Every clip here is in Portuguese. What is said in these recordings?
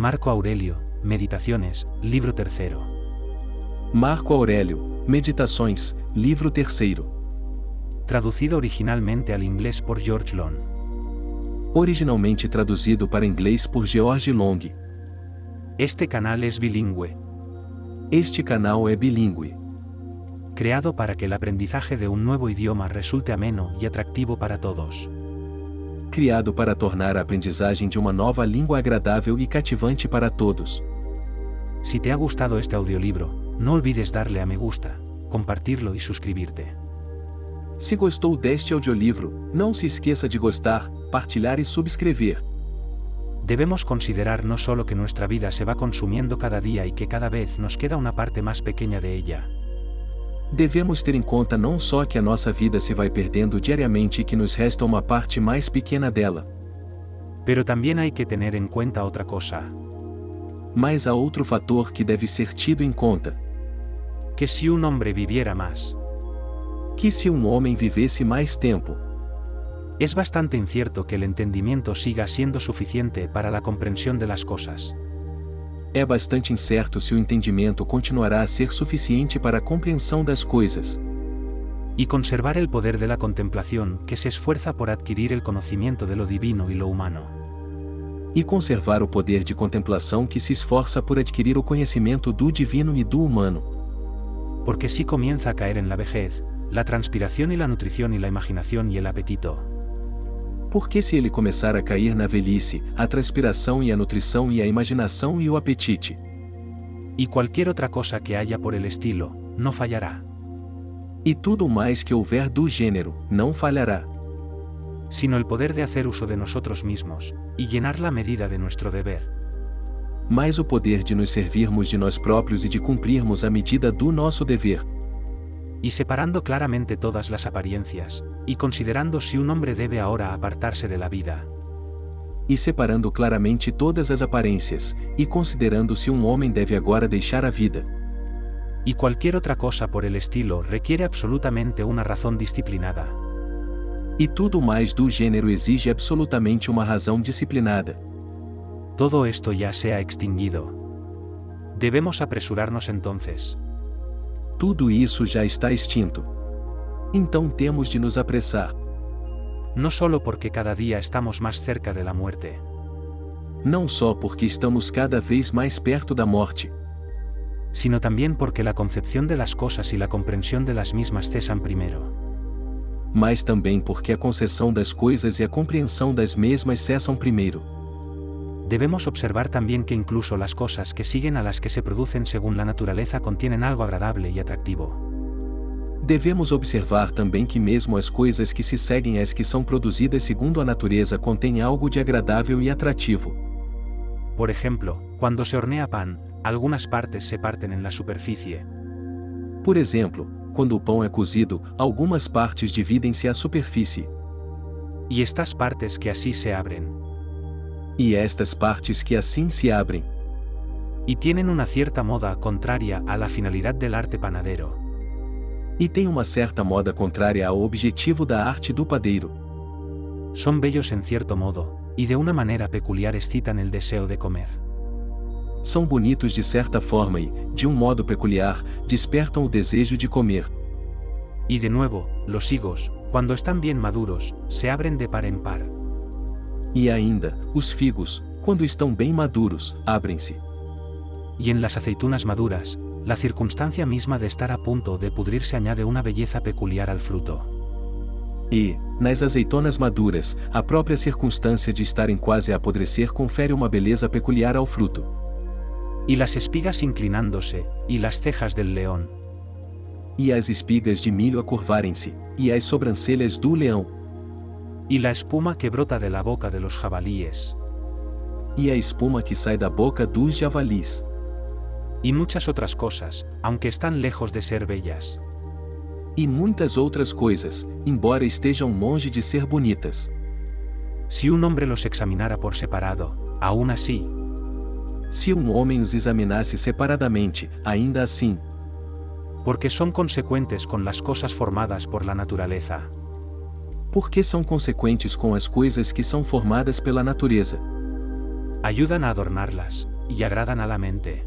Marco Aurelio, Meditaciones, livro 3. Marco Aurélio, Meditações, livro 3. Traducido originalmente al inglés por George Long. Originalmente traduzido para inglês por George Long. Este canal es bilingüe. Este canal é bilíngue. Creado para que el aprendizaje de un nuevo idioma resulte ameno y atractivo para todos. Criado para tornar a aprendizagem de uma nova língua agradável e cativante para todos. Si te ha gustado este audiolibro, no olvides darle a me gusta, compartirlo y suscribirte. Se gostou deste audiolivro, não se esqueça de gostar, partilhar e subscrever. Debemos considerar no solo que nuestra vida se va consumiendo cada día y que cada vez nos queda una parte más pequeña de ella. Devemos ter em conta não só que a nossa vida se vai perdendo diariamente e que nos resta uma parte mais pequena dela. Pero también hay que tener en cuenta otra cosa. Mas há outro fator que deve ser tido em conta. Que si un hombre viviera más. Que se um homem vivesse mais tempo. Es bastante incierto que el entendimiento siga siendo suficiente para la comprensión de las cosas. É bastante incerto se o entendimento continuará a ser suficiente para a compreensão das coisas. Y conservar el poder de la contemplación que se esfuerza por adquirir el conocimiento de lo divino y lo humano. E conservar o poder de contemplação que se esforça por adquirir o conhecimento do divino e do humano. Porque si comienza a caer en la vejez, la transpiración y la nutrición y la imaginación y el apetito. Porque se ele começar a cair na velhice, a transpiração e a nutrição e a imaginação e o apetite. Y cualquier otra cosa que haya por el estilo, no fallará. E tudo mais que houver do gênero, não falhará. Sino el poder de hacer uso de nosotros mismos, y llenar la medida de nuestro deber. Mas o poder de nos servirmos de nós próprios e de cumprirmos a medida do nosso dever. Y separando claramente todas las apariencias, y considerando si un hombre debe ahora apartarse de la vida. E separando claramente todas as aparências, e considerando se um homem deve agora deixar a vida. Y cualquier otra cosa por el estilo requiere absolutamente una razón disciplinada. E tudo mais do gênero exige absolutamente uma razão disciplinada. Todo esto ya se ha extinguido. Debemos apresurarnos entonces. Tudo isso já está extinto. Então temos de nos apressar. No solo porque cada día estamos más cerca de la muerte. Não só porque estamos cada vez mais perto da morte. Sino también porque la concepción de las cosas y la comprensión de las mismas cesan primero. Mas também porque a conceção das coisas e a compreensão das mesmas cessam primeiro. Debemos observar también que incluso las cosas que siguen a las que se producen según la naturaleza contienen algo agradable y atractivo. Devemos observar também que mesmo as coisas que se seguem às que são produzidas segundo a natureza contêm algo de agradável e atrativo. Por ejemplo, cuando se hornea pan, algunas partes se parten en la superficie. Por exemplo, quando o pão é cozido, algumas partes dividem-se à superfície. Y estas partes que así se abren. E estas partes que assim se abrem. Y tienen una cierta moda contraria a la finalidad del arte panadero. E tem uma certa moda contrária ao objetivo da arte do padeiro. Son bellos en cierto modo, y de una manera peculiar excitan el deseo de comer. São bonitos de certa forma e, de um modo peculiar, despertam o desejo de comer. Y de nuevo, los higos, cuando están bien maduros, se abren de par en par. E ainda, os figos, quando estão bem maduros, abrem-se. Y en las aceitunas maduras, la circunstancia misma de estar a punto de pudrirse añade una belleza peculiar al fruto. E, nas azeitonas maduras, a própria circunstância de estarem quase a apodrecer confere uma beleza peculiar ao fruto. Y las espigas inclinándose, y las cejas del león. E as espigas de milho acurvarem-se, e as sobrancelhas do leão. Y la espuma que brota de la boca de los jabalíes. E a espuma que sai da boca dos javalis. Y muchas otras cosas, aunque están lejos de ser bellas. E muitas outras coisas, embora estejam longe de ser bonitas. Si un hombre los examinara por separado, aún así. Se um homem os examinasse separadamente, ainda assim. Porque son consecuentes con las cosas formadas por la naturaleza. Porque são consequentes com as coisas que são formadas pela natureza. Ayudan a adornarlas, y agradan a la mente.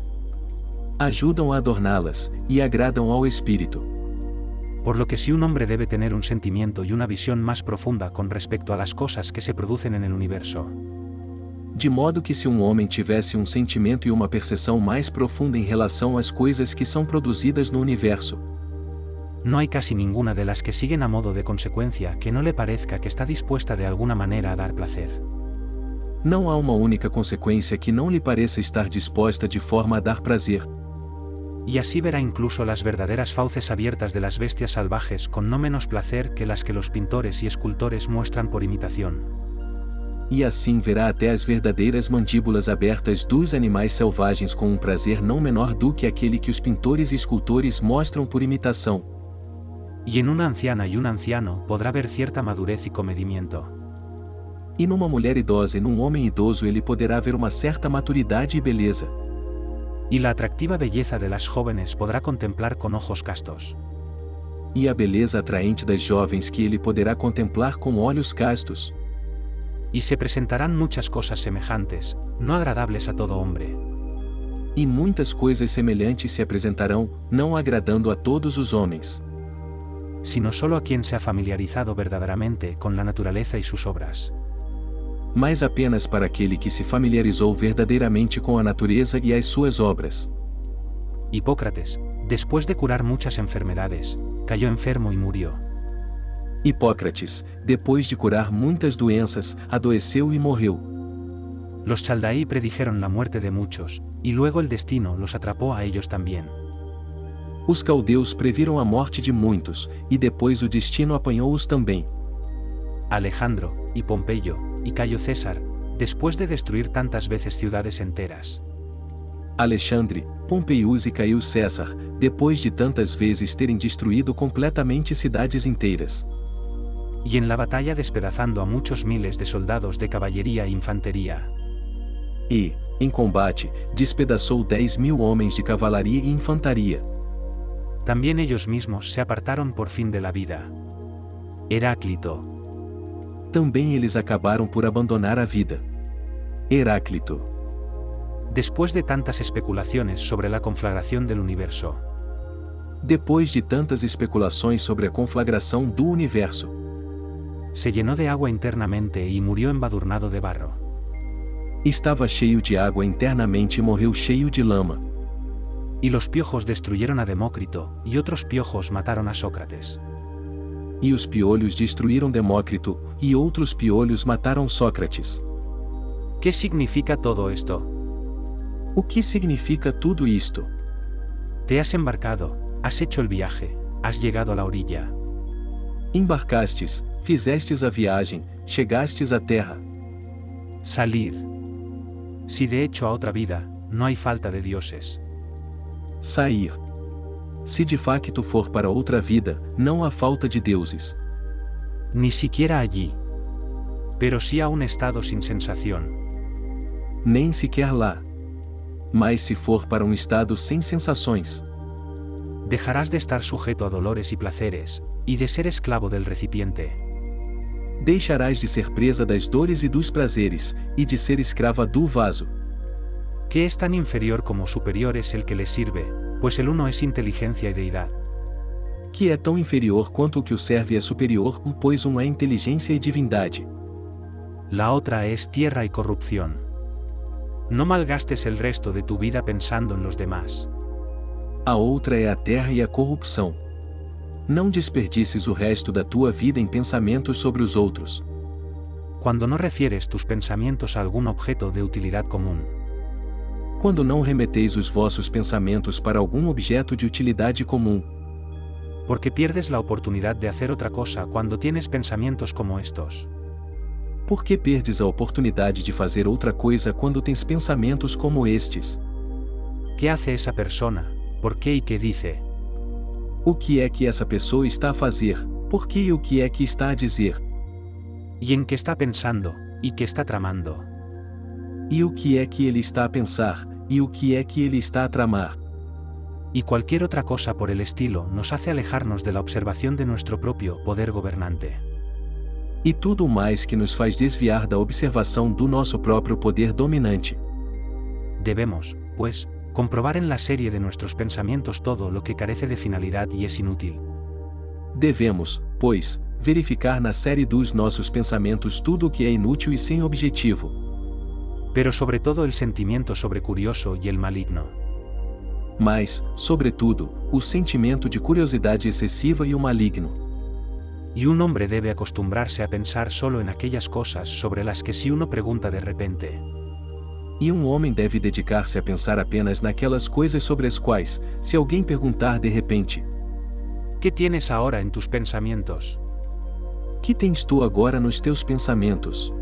Ajudam a adorná-las, e agradam ao espírito. Por lo que si un hombre debe tener un sentimiento y una visión más profunda con respecto a las cosas que se producen en el universo. De modo que se homem tivesse sentimento e uma percepção mais profunda em relação às coisas que são produzidas no universo, no hay casi ninguna de las que siguen a modo de consecuencia que no le parezca que está dispuesta de alguna manera a dar placer. Não há uma única consequência que não lhe pareça estar disposta de forma a dar prazer. Y así verá incluso las verdaderas fauces abiertas de las bestias salvajes con no menos placer que las que los pintores y escultores muestran por imitación. E assim verá até as verdadeiras mandíbulas abertas dos animais selvagens com prazer não menor do que aquele que os pintores e escultores mostram por imitação. Y en una anciana y un anciano podrá ver cierta madurez y comedimiento. E numa mulher idosa e num homem idoso ele poderá ver uma certa maturidade e beleza. Y la atractiva belleza de las jóvenes podrá contemplar con ojos castos. E a beleza atraente das jovens que ele poderá contemplar com olhos castos. Y se presentarán muchas cosas semejantes, no agradables a todo hombre. E muitas coisas semelhantes se apresentarão, não agradando a todos os homens, sino solo a quien se ha familiarizado verdaderamente con la naturaleza y sus obras. Mas apenas para aquele que se familiarizou verdadeiramente com a natureza e as suas obras. Hipócrates, después de curar muchas enfermedades, cayó enfermo y murió. Hipócrates, depois de curar muitas doenças, adoeceu e morreu. Los Chaldaí predijeron la muerte de muchos, y luego el destino los atrapó a ellos también. Os caldeus previram a morte de muitos, e depois o destino apanhou-os também. Alejandro, y Pompeyo, y Cayo César, después de destruir tantas veces ciudades enteras. Alexandre, Pompeius e Caio César, depois de tantas vezes terem destruído completamente cidades inteiras. Y en la batalla despedazando a muchos miles de soldados de caballería e infantería. E, em combate, despedaçou 10.000 homens de cavalaria e infantaria. También ellos mismos se apartaron por fin de la vida. Heráclito. Também eles acabaram por abandonar a vida. Heráclito. Después de tantas especulaciones sobre la conflagración del universo. Depois de tantas especulações sobre a conflagração do universo. Se llenó de agua internamente y murió embadurnado de barro. Estava cheio de água internamente e morreu cheio de lama. Y los piojos destruyeron a Demócrito, y otros piojos mataron a Sócrates. E os piolhos destruíram Demócrito, e outros piolhos mataram Sócrates. ¿Qué significa todo esto? O que significa tudo isto? Te has embarcado, has hecho el viaje, has llegado a la orilla. Embarcastes, fizestes a viagem, chegastes à terra. Salir. Si de hecho a otra vida, no hay falta de dioses. Sair. Se de facto for para outra vida, não há falta de deuses. Ni siquiera allí. Pero sí a un estado sin sensación. Nem sequer lá. Mas se for para estado sem sensações. Dejarás de estar sujeto a dolores y placeres, y de ser esclavo del recipiente. Deixarás de ser presa das dores e dos prazeres, e de ser escrava do vaso. ¿Qué es tan inferior como superior es el que le sirve, pues el uno es inteligencia y deidad? Que é tão inferior quanto o que o serve é superior, pois um é inteligência e divindade. La otra es tierra y corrupción. No malgastes el resto de tu vida pensando en los demás. A outra é a terra e a corrupção. Não desperdices o resto da tua vida em pensamentos sobre os outros. Cuando no refieres tus pensamientos a algún objeto de utilidad común. Quando não remeteis os vossos pensamentos para algum objeto de utilidade comum. Porque pierdes la oportunidad de hacer otra cosa cuando tienes pensamientos como estos. Por que perdes a oportunidade de fazer outra coisa quando tens pensamentos como estes? ¿Qué hace esa persona? ¿Por qué y qué dice? O que é que essa pessoa está a fazer? Por que e o que é que está a dizer? ¿Y en qué está pensando? ¿Y qué está tramando? E o que é que ele está a pensar? E o que é que ele está a tramar? Y cualquier otra cosa por el estilo nos hace alejarnos de la observación de nuestro propio poder gobernante. E tudo mais que nos faz desviar da observação do nosso próprio poder dominante. Debemos, pues, comprobar en la serie de nuestros pensamientos todo lo que carece de finalidad y es inútil. Devemos, pois, verificar na série dos nossos pensamentos tudo o que é inútil e sem objetivo. Pero sobre todo el sentimiento sobrecurioso y el maligno. Mas, sobretudo, o sentimento de curiosidade excessiva e o maligno. Y un hombre debe acostumbrarse a pensar solo en aquellas cosas sobre las que si uno pregunta de repente. E homem deve dedicar-se a pensar apenas naquelas coisas sobre as quais, se alguém perguntar de repente: ¿Qué tienes ahora en tus pensamientos? Que tens tu agora nos teus pensamentos?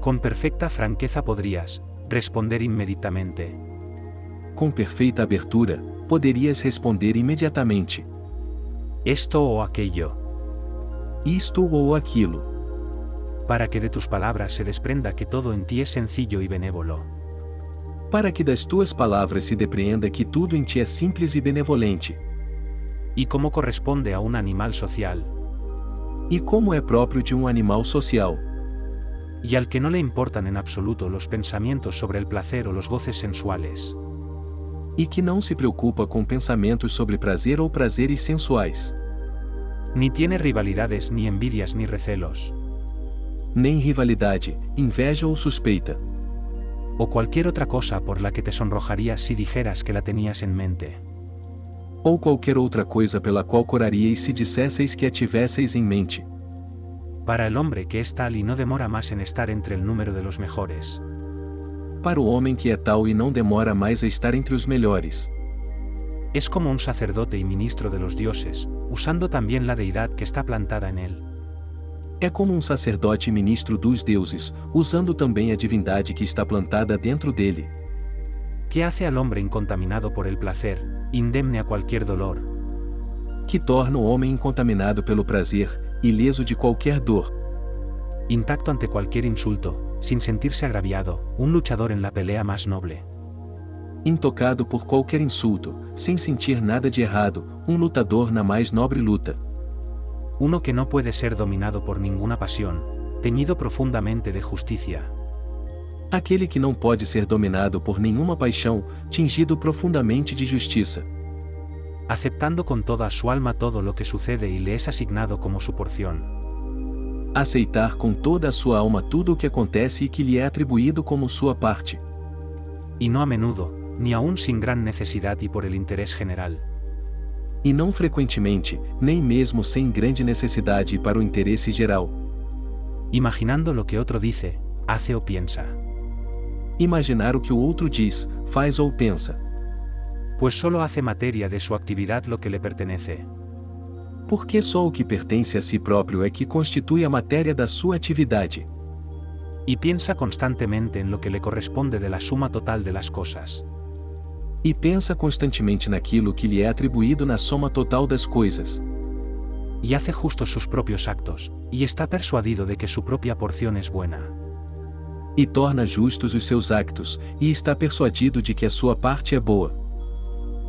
Con perfecta franqueza podrías responder inmediatamente. Com perfeita abertura, poderias responder imediatamente: esto o aquello. Isto ou aquilo. Para que de tus palabras se desprenda que todo en ti es sencillo y benévolo. Para que das tuas palavras se depreenda que tudo em ti é simples e benevolente. Y como corresponde a un animal social. E como é próprio de animal social. Y al que no le importan en absoluto los pensamientos sobre el placer o los goces sensuales. E que não se preocupa com pensamentos sobre prazer ou prazeres sensuais. Ni tiene rivalidades ni envidias ni recelos. Nem rivalidade, inveja ou suspeita. O cualquier otra cosa por la que te sonrojarías si dijeras que la tenías en mente. Ou qualquer outra coisa pela qual coraríeis se dissesseis que a tivesseis em mente. Para el hombre que es tal y no demora más en estar entre el número de los mejores. Para o homem que é tal e não demora mais a estar entre os melhores. Es como un sacerdote y ministro de los dioses, usando también la deidad que está plantada en él. É como sacerdote e ministro dos deuses, usando também a divindade que está plantada dentro dele. Que hace al hombre incontaminado por el placer, indemne a cualquier dolor. Que torna o homem incontaminado pelo prazer, ileso de qualquer dor. Intacto ante cualquier insulto, sin sentirse agraviado, un luchador en la pelea más noble. Intocado por qualquer insulto, sem sentir nada de errado, lutador na mais nobre luta. Uno que no puede ser dominado por ninguna pasión, teñido profundamente de justicia. Aquele que não pode ser dominado por nenhuma paixão, tingido profundamente de justiça. Aceptando con toda su alma todo lo que sucede y le es asignado como su porción. Aceitar com toda a sua alma tudo o que acontece e que lhe é atribuído como sua parte. Y no a menudo, ni aún sin gran necesidad y por el interés general. E não frequentemente, nem mesmo sem grande necessidade e para o interesse geral. Imaginando lo que otro dice, hace o piensa. Imaginar o que o outro diz, faz ou pensa. Pues solo hace materia de su actividad lo que le pertenece. Porque só o que pertence a si próprio é que constitui a matéria da sua atividade. Y piensa constantemente en lo que le corresponde de la suma total de las cosas. E pensa constantemente naquilo que lhe é atribuído na soma total das coisas. Y hace justos sus propios actos, y está persuadido de que su propia porción es buena. E torna justos os seus actos, e está persuadido de que a sua parte é boa.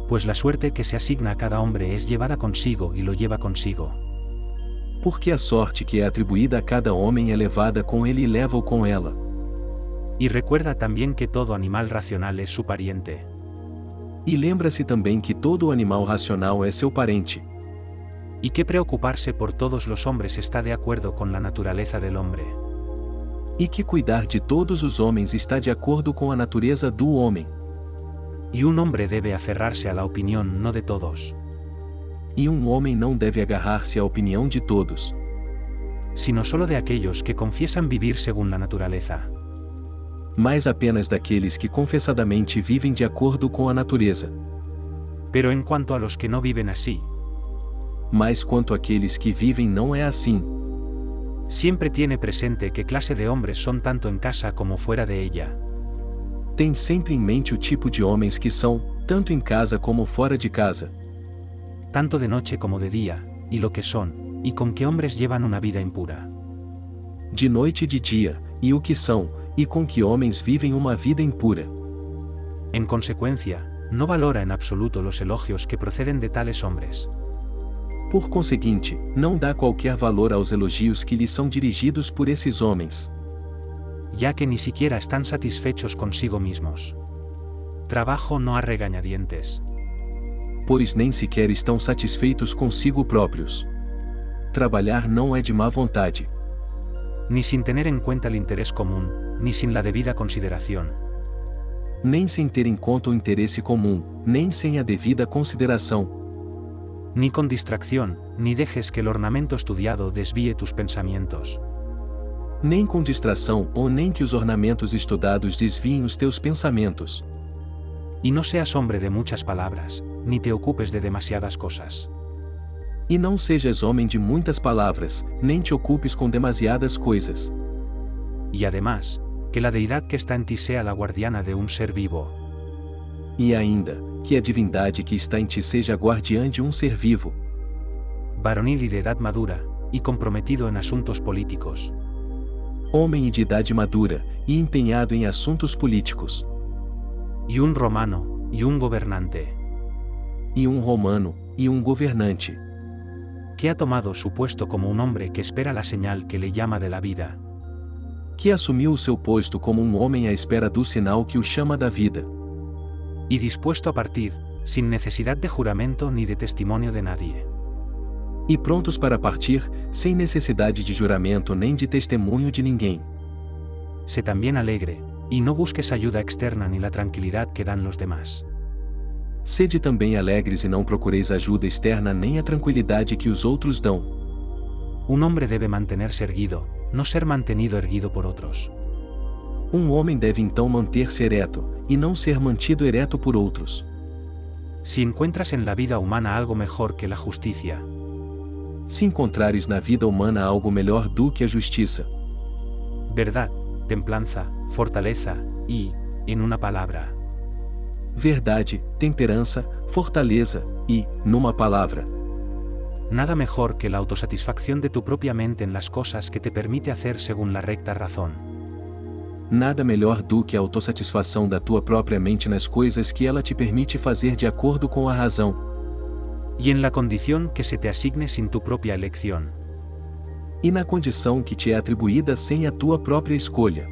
Pues la suerte que se asigna a cada hombre es llevada consigo y lo lleva consigo. Porque a sorte que é atribuída a cada homem é levada com ele e leva-o com ela. Y recuerda también que todo animal racional es su pariente. E lembra-se também que todo animal racional é seu parente. Y que preocuparse por todos los hombres está de acuerdo con la naturaleza del hombre. E que cuidar de todos os homens está de acordo com a natureza do homem. Y un hombre debe aferrarse a la opinión no de todos. E homem não deve agarrar-se à opinião de todos. Sino solo de aquellos que confiesan vivir según la naturaleza. Mas apenas daqueles que confessadamente vivem de acordo com a natureza. Pero en cuanto a los que no viven así. Mas quanto àqueles que vivem não é assim. Siempre tiene presente qué clase de hombres son tanto en casa como fuera de ella. Tem sempre em mente o tipo de homens que são, tanto em casa como fora de casa. Tanto de noche como de día, y lo que son, y con qué hombres llevan una vida impura. De noite e de dia, e o que são, e com que homens vivem uma vida impura. En consecuencia, no valora en absoluto los elogios que proceden de tales hombres. Por conseguinte, não dá qualquer valor aos elogios que lhes são dirigidos por esses homens. Ya que ni siquiera están satisfechos consigo mismos. Trabajo no a regañadientes. Pois nem sequer estão satisfeitos consigo próprios. Trabalhar não é de má vontade. Ni sin tener en cuenta el interés común, ni sin la debida consideración. Nem sem ter em conta o interesse comum, nem sem a devida consideração. Ni con distracción, ni dejes que el ornamento estudiado desvíe tus pensamientos. Nem com distração ou nem que os ornamentos estudados desviem os teus pensamentos. Y no seas hombre de muchas palabras, ni te ocupes de demasiadas cosas. E não sejas homem de muitas palavras, nem te ocupes com demasiadas coisas. Y además, que la deidad que está en ti sea la guardiana de un ser vivo. E ainda, que a divindade que está em ti seja guardiã de um ser vivo. Varonil y de edad madura, y comprometido en asuntos políticos. Homem e de idade madura, e empenhado em assuntos políticos. Y un romano, y un gobernante. E um romano, e um governante. Que ha tomado su puesto como un hombre que espera la señal que le llama de la vida. Que assumiu o seu posto como um homem à espera do sinal que o chama da vida. Y dispuesto a partir, sin necesidad de juramento ni de testimonio de nadie. E prontos para partir, sem necessidade de juramento nem de testemunho de ninguém. Sé también alegre, y no busques ayuda externa ni la tranquilidad que dan los demás. Sede também alegres e não procureis ajuda externa nem a tranquilidade que os outros dão. Un hombre debe mantenerse erguido, no ser mantenido erguido por otros. Um homem deve então manter-se ereto, e não ser mantido ereto por outros. Si encuentras en la vida humana algo mejor que la justicia. Se encontrares na vida humana algo melhor do que a justiça. Verdad, templanza, fortaleza, y, en una palabra. Verdade, temperança, fortaleza, e, numa palavra. Nada mejor que la autosatisfacción de tu propia mente en las cosas que te permite hacer según la recta razón. Nada melhor do que a autossatisfação da tua própria mente nas coisas que ela te permite fazer de acordo com a razão. Y en la condición que se te asigne sin tu propia elección. E na condição que te é atribuída sem a tua própria escolha.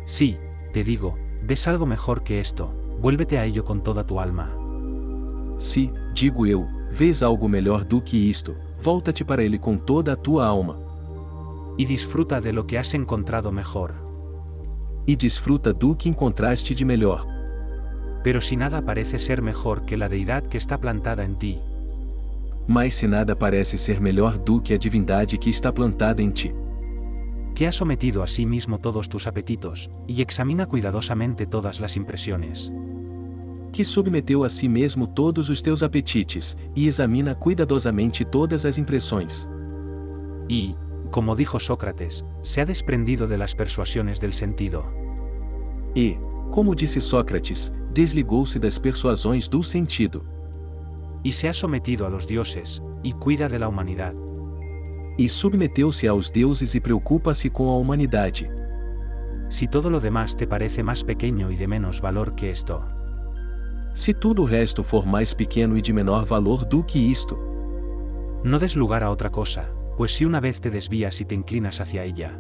Sí, te digo, ves algo mejor que esto, vuélvete a ello con toda tu alma. Se, digo eu, vês algo melhor do que isto, volta-te para ele com toda a tua alma. Y disfruta de lo que has encontrado mejor. E desfruta do que encontraste de melhor. Pero si nada parece ser mejor que la deidad que está plantada en ti. Mas se nada parece ser melhor do que a divindade que está plantada em ti. Que ha sometido a sí mismo todos tus apetitos, y examina cuidadosamente todas las impresiones. Que submeteu a si mesmo todos os teus apetites, e examina cuidadosamente todas as impressões. Y, como dijo Sócrates, se ha desprendido de las persuasiones del sentido. E, como disse Sócrates, desligou-se das persuasões do sentido. Y se ha sometido a los dioses, y cuida de la humanidad. E submeteu-se aos deuses e preocupa-se com a humanidade. Si todo lo demás te parece más pequeño y de menos valor que esto. Se tudo o resto for mais pequeno e de menor valor do que isto. No des lugar a otra cosa, pues si una vez te desvías y te inclinas hacia ella.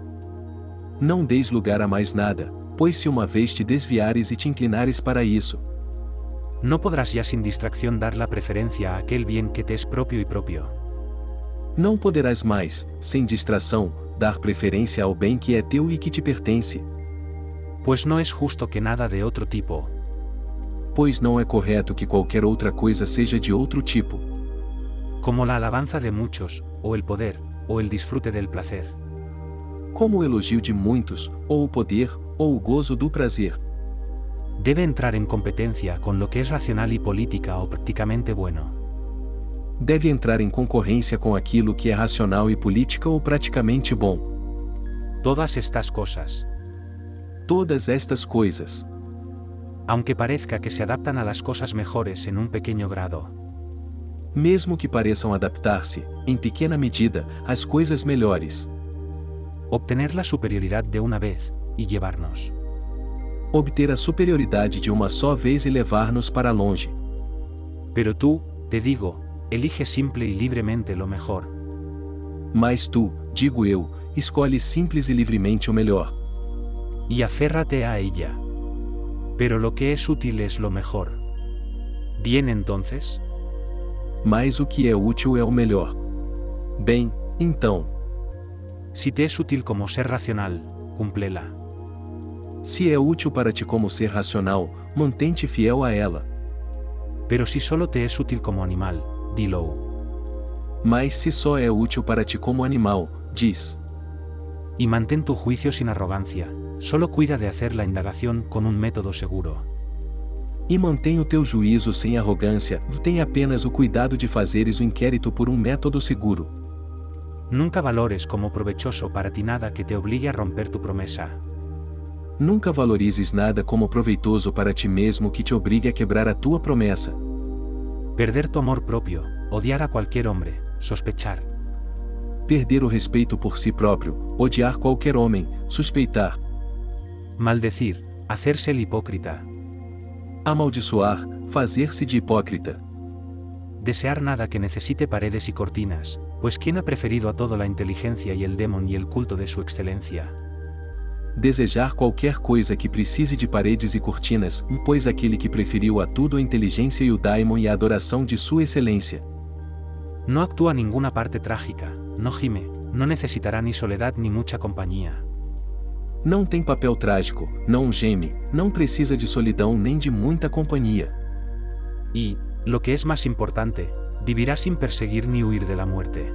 Não deis lugar a mais nada, pois se uma vez te desviares e te inclinares para isso. No podrás ya sin distracción dar la preferencia a aquel bien que te es propio y propio. Não poderás mais, sem distração, dar preferência ao bem que é teu e que te pertence. Pues no es justo que nada de otro tipo. Pois não é correto que qualquer outra coisa seja de outro tipo. Como la alabanza de muchos, o el poder, o el disfrute del placer. Como o elogio de muitos, ou o poder, ou o gozo do prazer. Debe entrar en competencia con lo que es racional y política o prácticamente bueno. Deve entrar em concorrência com aquilo que é racional e política ou praticamente bom. Todas estas cosas. Todas estas coisas. Aunque parezca que se adaptan a las cosas mejores en un pequeño grado. Mesmo que pareçam adaptar-se, em pequena medida, às coisas melhores. Obtener la superioridad de una vez, y llevarnos. Obter a superioridade de uma só vez e levar-nos para longe. Pero tú, te digo, elige simple y libremente lo mejor. Mas tu, digo eu, escolhe simples e livremente o melhor. Y aférrate a ella. Pero lo que es útil es lo mejor. Bien entonces? Mas o que é útil é o melhor. Bem, então. Si te es útil como ser racional, cúmplela. Se é útil para ti como ser racional, mantente fiel a ela. Pero si solo te es útil como animal, dilo. Mas se só é útil para ti como animal, diz. Y mantén tu juicio sin arrogancia, solo cuida de hacer la indagación con un método seguro. E mantém o teu juízo sem arrogância, tem apenas o cuidado de fazeres o inquérito por um método seguro. Nunca valores como provechoso para ti nada que te obligue a romper tu promesa. Nunca valorizes nada como proveitoso para ti mesmo que te obrigue a quebrar a tua promessa. Perder tu amor propio, odiar a cualquier hombre, sospechar. Perder o respeito por si próprio, odiar qualquer homem, suspeitar. Maldecir, hacerse el hipócrita. Amaldiçoar, fazer-se de hipócrita. Desear nada que necesite paredes y cortinas, pues ¿quién ha preferido a todo la inteligencia y el demon y el culto de su excelencia? Desejar qualquer coisa que precise de paredes e cortinas, pois aquele que preferiu a tudo a inteligência e o daimon e a adoração de sua excelência. No actúa ninguna parte trágica, no gime, no necesitará ni soledad ni mucha compañía. Não tem papel trágico, não geme, não precisa de solidão nem de muita companhia. Y, lo que es más importante, vivirá sin perseguir ni huir de la muerte.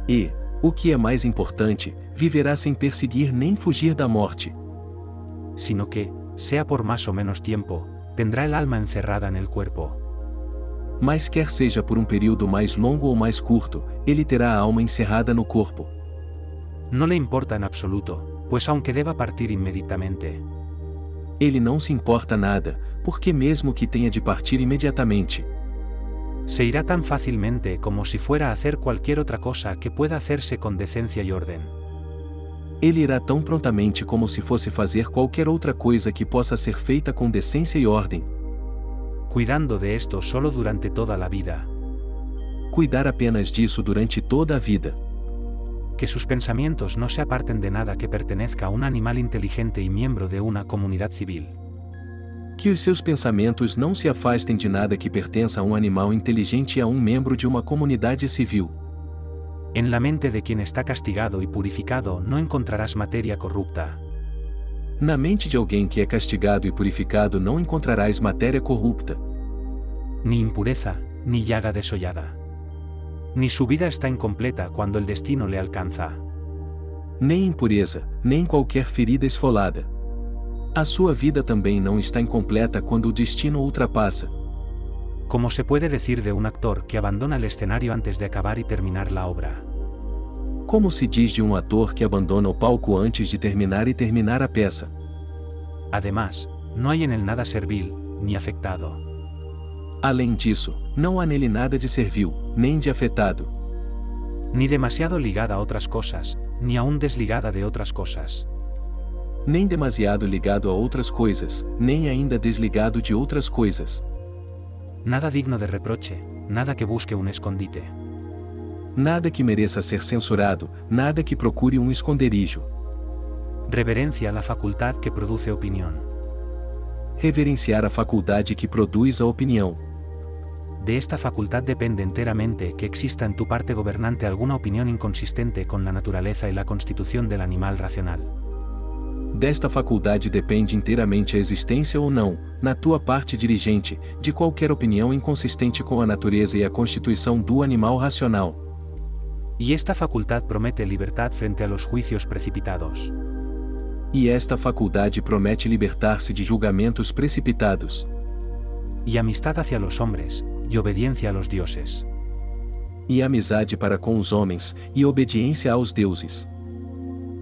E, o que é mais importante, viverá sem perseguir nem fugir da morte. Sino que, sea por más o menos tiempo, tendrá el alma encerrada en el cuerpo. Mas quer seja por um período mais longo ou mais curto, ele terá a alma encerrada no corpo. No le importa en absoluto, pues aunque deba partir inmediatamente. Ele não se importa nada, porque mesmo que tenha de partir imediatamente. Se irá tan fácilmente como si fuera a hacer cualquier otra cosa que pueda hacerse con decencia y orden. Ele irá tão prontamente como se fosse fazer qualquer outra coisa que possa ser feita com decência e ordem. Cuidando de esto solo durante toda la vida. Cuidar apenas disso durante toda a vida. Que sus pensamientos no se aparten de nada que pertenezca a un animal inteligente y miembro de una comunidad civil. Que os seus pensamentos não se afastem de nada que pertença a um animal inteligente e a um membro de uma comunidade civil. En la mente de quien está castigado y purificado no encontrarás materia corrupta. Na mente de alguém que é castigado e purificado não encontrarás matéria corrupta. Ni impureza, ni llaga desollada. Ni su vida está incompleta cuando el destino le alcanza. Nem impureza, nem qualquer ferida esfolada. A sua vida também não está incompleta quando o destino ultrapassa. Como se puede decir de un actor que abandona el escenario antes de acabar y terminar la obra. Como se diz de um ator que abandona o palco antes de terminar a peça. Además, no hay en él nada servil, ni afectado. Além disso, não há nele nada de servil, nem de afetado. Ni demasiado ligada a otras cosas, ni aún desligada de otras cosas. Nem demasiado ligado a outras coisas, nem ainda desligado de outras coisas. Nada digno de reproche, nada que busque un escondite. Nada que mereça ser censurado, nada que procure um esconderijo. Reverencia a la facultad que produce opinión. Reverenciar a faculdade que produz a opinião. De esta facultad depende enteramente que exista en tu parte gobernante alguna opinión inconsistente con la naturaleza y la constitución del animal racional. Desta faculdade depende inteiramente a existência ou não, na tua parte dirigente, de qualquer opinião inconsistente com a natureza e a constituição do animal racional. Y esta facultad promete libertad frente a los juicios precipitados. E esta faculdade promete libertar-se de julgamentos precipitados. Y amistad hacia los hombres, y obediencia a los dioses. E amizade para com os homens, e obediência aos deuses.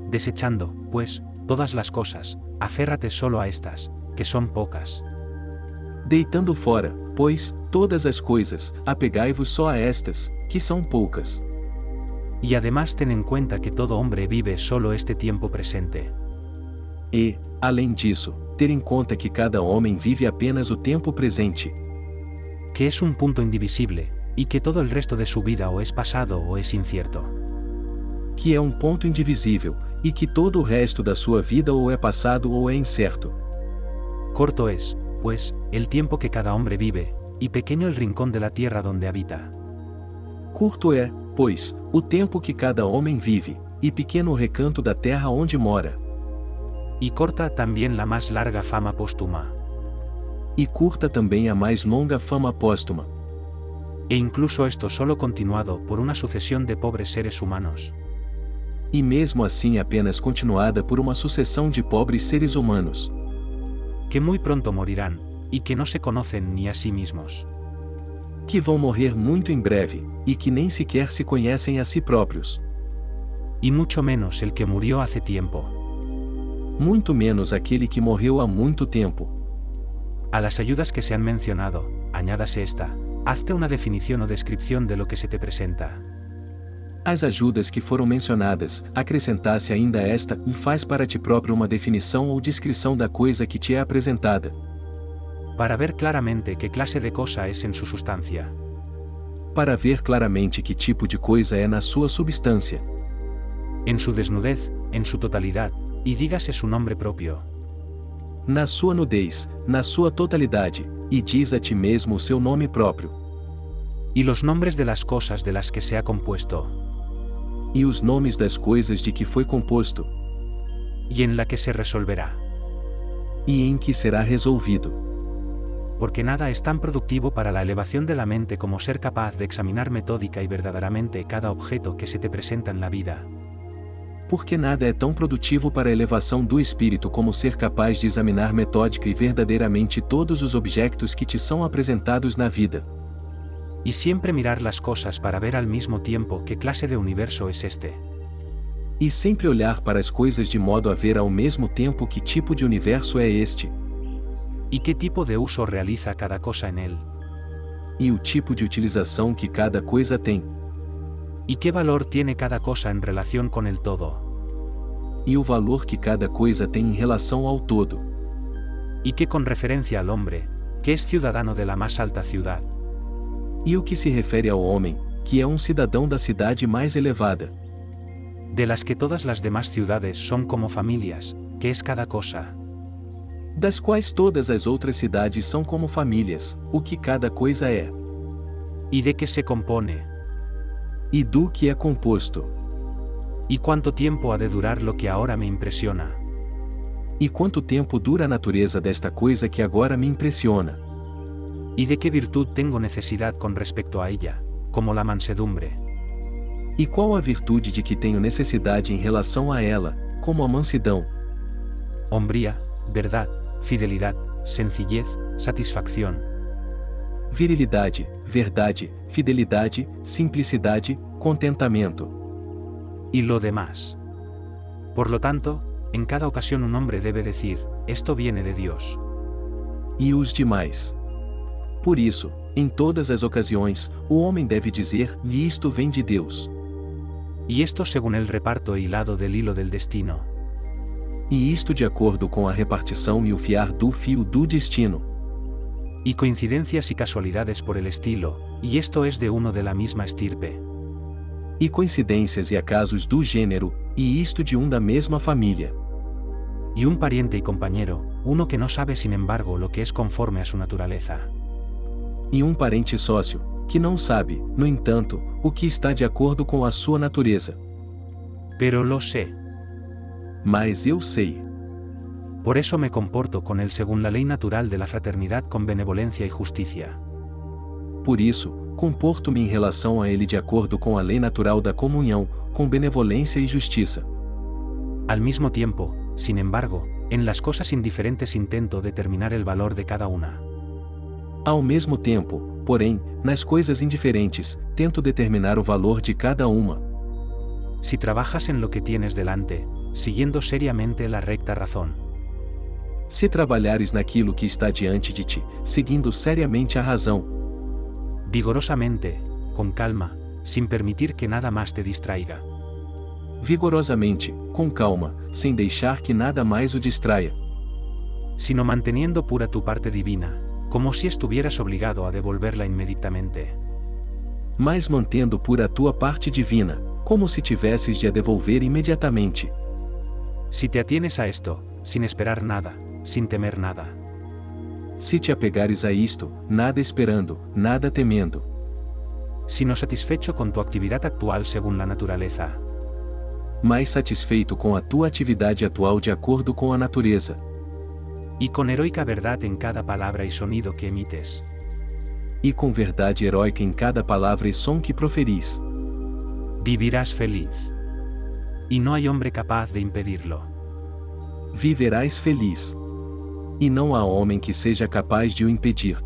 Desechando, pues, todas las cosas, aférrate solo a estas, que son pocas. Deitando fora, pois, todas as coisas, apegai-vos só a estas, que são poucas. Y además ten en cuenta que todo hombre vive solo este tiempo presente. E, além disso, ter em conta que cada homem vive apenas o tempo presente. Que es un punto indivisible, Y que todo el resto de su vida o es pasado o es incierto. Que é um ponto indivisível, e que todo o resto da sua vida ou é passado ou é incerto. Corto es, pues, el tiempo que cada hombre vive, y pequeño el rincón de la tierra donde habita. Curto é, pois, o tempo que cada homem vive, e pequeno o recanto da terra onde mora. Y corta también la más larga fama póstuma. E curta também a mais longa fama póstuma. E incluso esto solo continuado por una sucesión de pobres seres humanos. E mesmo assim apenas continuada por uma sucessão de pobres seres humanos. Que muy pronto morirán, y que no se conocen ni a sí mismos. Que vão morrer muito em breve, e que nem sequer se conhecem a si próprios. Y mucho menos el que murió hace tiempo. Muito menos aquele que morreu há muito tempo. A las ayudas que se han mencionado, añádase esta. Hazte una definición o descripción de lo que se te presenta. As ajudas que foram mencionadas, acrescentasse ainda esta, e faz para ti próprio uma definição ou descrição da coisa que te é apresentada. Para ver claramente qué clase de cosa es en su sustancia. Para ver claramente que tipo de coisa é na sua substância. En su desnudez, en su totalidad, y dígase su nombre propio. Na sua nudez, na sua totalidade, e diz a ti mesmo o seu nome próprio. Y los nombres de las cosas de las que se ha compuesto. E os nomes das coisas de que foi composto. Y en la que se resolverá. E em que será resolvido. Porque nada es tan productivo para la elevación de la mente como ser capaz de examinar metódica y verdaderamente cada objeto que se te presenta en la vida. Porque nada é tão produtivo para a elevação do espírito como ser capaz de examinar metódica e verdadeiramente todos os objetos que te são apresentados na vida. Y siempre mirar las cosas para ver al mismo tiempo qué clase de universo es este. E sempre olhar para as coisas de modo a ver ao mesmo tempo que tipo de universo é este. Y qué tipo de uso realiza cada cosa en él. E o tipo de utilização que cada coisa tem. Y qué valor tiene cada cosa en relación con el todo. E o valor que cada coisa tem em relação ao todo. Y qué con referencia al hombre, que es ciudadano de la más alta ciudad. E o que se refere ao homem, que é cidadão da cidade mais elevada. De las que todas las demás ciudades son como familias, que es cada cosa. Das quais todas as outras cidades são como famílias, o que cada coisa é. Y de qué se compone. E do que é composto. Y cuánto tiempo ha de durar lo que ahora me impresiona. E quanto tempo dura a natureza desta coisa que agora me impressiona. Y de qué virtud tengo necesidad con respecto a ella, como la mansedumbre. E qual a virtude de que tenho necessidade em relação a ela, como a mansidão. Hombría, verdad, fidelidad, sencillez, satisfacción. Virilidade, verdade, fidelidade, simplicidade, contentamento. Y lo demás. Por lo tanto, en cada ocasión un hombre debe decir, esto viene de Dios. E os demais. Por isso, em todas as ocasiões, o homem deve dizer, e isto vem de Deus. Y esto según el reparto hilado del hilo del destino. E isto de acordo com a repartição e o fiar do fio do destino. Y coincidencias y casualidades por el estilo, y esto es de uno de la misma estirpe. E coincidências e acasos do gênero, e isto de da mesma família. Y un pariente y compañero, uno que no sabe sin embargo lo que es conforme a su naturaleza. E parente sócio, que não sabe, no entanto, o que está de acordo com a sua natureza. Pero lo sé. Mas eu sei. Por eso me comporto con él según la ley natural de la fraternidad con benevolencia y justicia. Por isso, comporto-me em relação a ele de acordo com a lei natural da comunhão, com benevolência e justiça. Al mismo tiempo, sin embargo, en las cosas indiferentes intento determinar el valor de cada una. Ao mesmo tempo, porém, nas coisas indiferentes, tento determinar o valor de cada uma. Si trabajas en lo que tienes delante, siguiendo seriamente la recta razón. Se trabalhares naquilo que está diante de ti, seguindo seriamente a razão. Vigorosamente, con calma, sin permitir que nada más te distraiga. Vigorosamente, com calma, sem deixar que nada mais o distraia. Sino manteniendo pura tu parte divina, como si estuvieras obligado a devolverla inmediatamente. mas mantendo pura a tua parte divina, como se tivesses de a devolver imediatamente. Si te atienes a esto, sin esperar nada, sin temer nada. Se te apegares a isto, nada esperando, nada temendo. Sino satisfecho con tu actividad actual según la naturaleza. Mais satisfeito com a tua atividade atual de acordo com a natureza. Y con heroica verdad en cada palabra y sonido que emites. E com verdade heróica em cada palavra e som que proferis. Vivirás feliz. Y no hay hombre capaz de impedirlo. Viverás feliz. E não há homem que seja capaz de o impedir.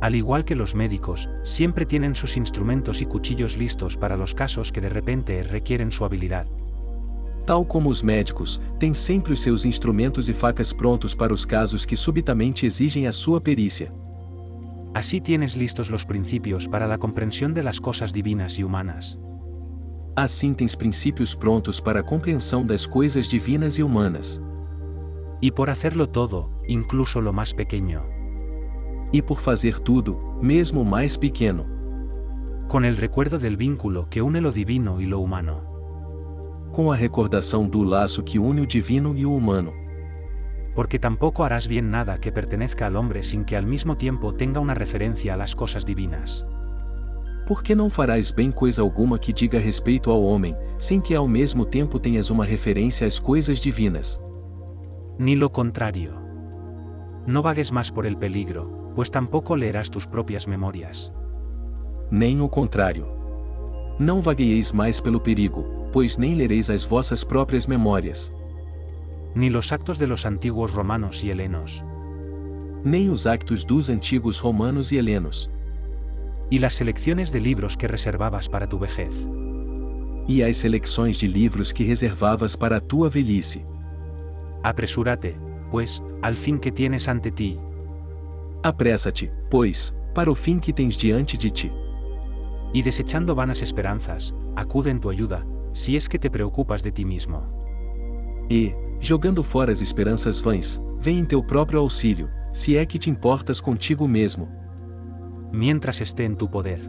Al igual que los médicos, siempre tienen sus instrumentos y cuchillos listos para los casos que de repente requieren su habilidad. Tal como os médicos, têm sempre os seus instrumentos e facas prontos para os casos que subitamente exigem a sua perícia. Así tienes listos los principios para la comprensión de las cosas divinas y humanas. Assim tens princípios prontos para a compreensão das coisas divinas e humanas. Y por hacerlo todo, incluso lo más pequeño. E por fazer tudo, mesmo o mais pequeno. Con el recuerdo del vínculo que une lo divino y lo humano. Com a recordação do laço que une o divino e o humano. Porque tampoco harás bien nada que pertenezca al hombre sin que al mismo tiempo tenga una referencia a las cosas divinas. Porque não farás bem coisa alguma que diga respeito ao homem, sem que ao mesmo tempo tenhas uma referência às coisas divinas. Ni lo contrario. No vagues más por el peligro, pues tampoco leerás tus propias memorias. Nem o contrário. Não vagueieis mais pelo perigo, pois nem lereis as vossas próprias memórias. Ni los actos de los antiguos romanos y helenos. Nem os actos dos antigos romanos e helenos. Y las selecciones de libros que reservabas para tu vejez. E as seleções de livros que reservavas para a tua velhice. Apresúrate, pues, al fin que tienes ante ti. Apressa-te, pois, para o fim que tens diante de ti. Y desechando vanas esperanzas, acude en tu ayuda, si es que te preocupas de ti mismo. E, jogando fora as esperanças vãs, vem em teu próprio auxílio, se é que te importas contigo mesmo. Mientras esté en tu poder.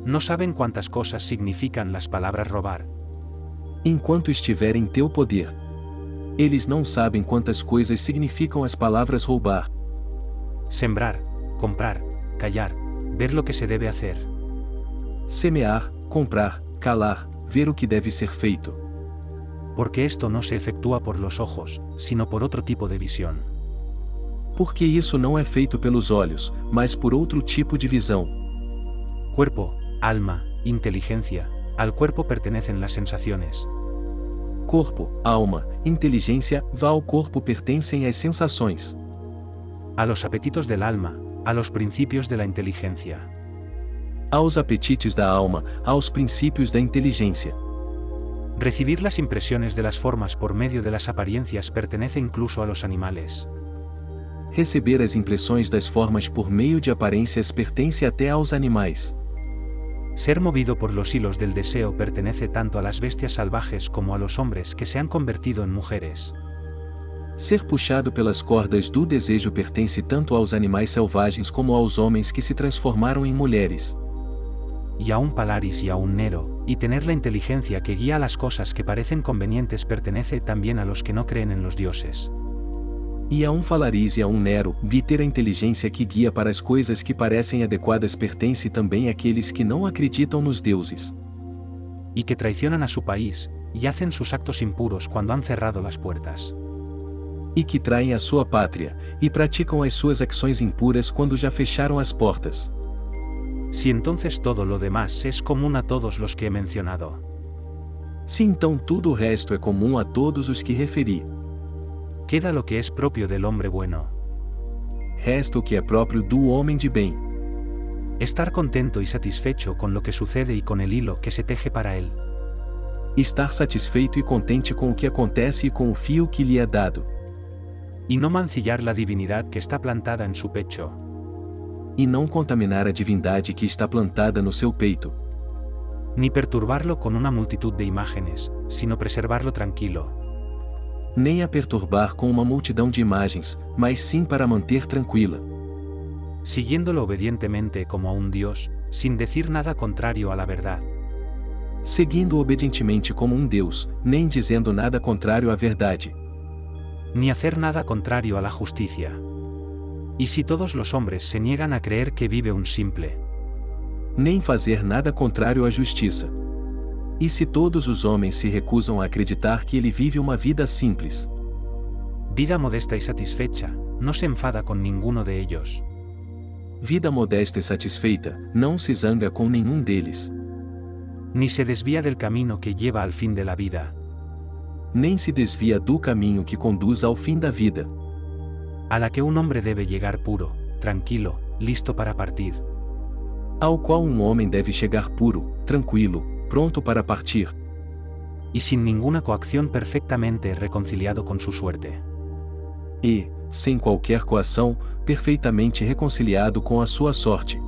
No saben cuántas cosas significan las palabras robar. Enquanto estiver em teu poder. Eles não sabem quantas coisas significam as palavras roubar. Sembrar, comprar, callar, ver lo que se debe hacer. Semear, comprar, calar, ver o que deve ser feito. Porque esto no se efectúa por los ojos, sino por otro tipo de visión. Porque isso não é feito pelos olhos, mas por outro tipo de visão. Cuerpo, alma, inteligencia, al cuerpo pertenecen las sensaciones. Corpo, alma, inteligência, ao corpo pertencem as sensações. A los apetitos del alma, a los principios de la inteligencia. Aos apetites da alma, aos princípios da inteligência. Recibir las impresiones de las formas por medio de las apariencias pertenece incluso a los animales. Receber as impressões das formas por meio de aparências pertence até aos animais. Ser movido por los hilos del deseo pertenece tanto a las bestias salvajes como a los hombres que se han convertido en mujeres. Ser puxado pelas cordas do desejo pertence tanto aos animais selvagens como aos homens que se transformaram em mulheres. Y a un Polaris y a un Nero, y tener la inteligencia que guía las cosas que parecen convenientes pertenece también a los que no creen en los dioses. E a Falaris e a Nero, vi ter a inteligência que guia para as coisas que parecem adequadas pertence também àqueles que não acreditam nos deuses. Y que traicionan a su país, y hacen sus actos impuros cuando han cerrado las puertas. E que traem a sua pátria, e praticam as suas ações impuras quando já fecharam as portas. Si entonces todo lo demás es común a todos los que he mencionado. Se então tudo o resto é comum a todos os que referi. Queda lo que es propio del hombre bueno. Resta o que é próprio do homem de bem. Estar contento y satisfecho con lo que sucede y con el hilo que se teje para él. Estar satisfeito e contente com o que acontece e com o fio que lhe é dado. Y no mancillar la divinidad que está plantada en su pecho. E não contaminar a divindade que está plantada no seu peito. Ni perturbarlo con una multitud de imágenes, sino preservarlo tranquilo. Nem a perturbar com uma multidão de imagens, mas sim para manter tranquila. Siguiéndolo obedientemente como a un Dios, sin decir nada contrario a la verdad. Seguindo obedientemente como Deus, nem dizendo nada contrário à verdade. Ni hacer nada contrario a la justicia. ¿Y si todos los hombres se niegan a creer que vive un simple? Nem fazer nada contrário à justiça. E se todos os homens se recusam a acreditar que ele vive uma vida simples? Vida modesta y satisfecha, no se enfada con ninguno de ellos. Vida modesta e satisfeita, não se zanga com nenhum deles. Ni se desvía del camino que lleva al fin de la vida. Nem se desvia do caminho que conduz ao fim da vida. A la que un hombre debe llegar puro, tranquilo, listo para partir. Ao qual homem deve chegar puro, tranquilo, pronto para partir. Y sin ninguna coacción perfectamente reconciliado con su suerte. E, sem qualquer coação, perfeitamente reconciliado com a sua sorte.